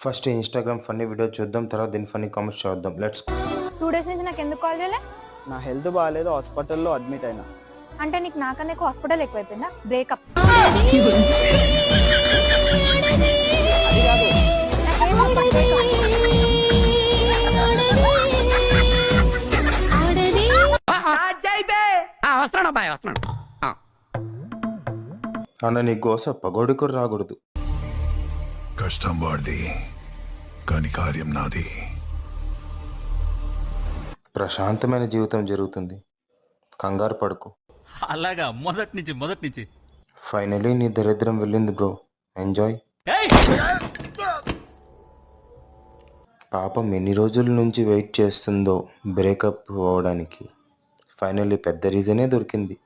First Instagram funny video చూద్దాం, తర్వాత దీని ఫన్నీ కామెంట్స్ చూద్దాం. లెట్స్ 2 డేస్ నుంచి నాకు ఎందుకు కాల్ చేయలే? నా హెల్త్ బాగాలేదు, హాస్పిటల్లో అడ్మిట్ అయినా. అంటే నీకు నాకన్నా ఎక్కువ హాస్పిటల్ ఎక్కువైపోయిందా? బ్రేకప్. అది కాదు, వస్తున్నాడు అబ్బాయి, వస్తున్నాడు. అన్న నీ గోస పగోడి కూడా రాకూడదు. కష్టం వాడిది కానీ కార్యం నాది. ప్రశాంతమైన జీవితం జరుగుతుంది, కంగారు పడుకు. అలాగా మొదటి నుంచి ఫైనలీ నీ దరిద్రం వెళ్ళింది బ్రో, ఎంజాయ్. పాపం ఎన్ని రోజుల నుంచి వెయిట్ చేస్తుందో బ్రేకప్ అవ్వడానికి. ఫైనల్లీ పెద్ద రీజనే దొరికింది.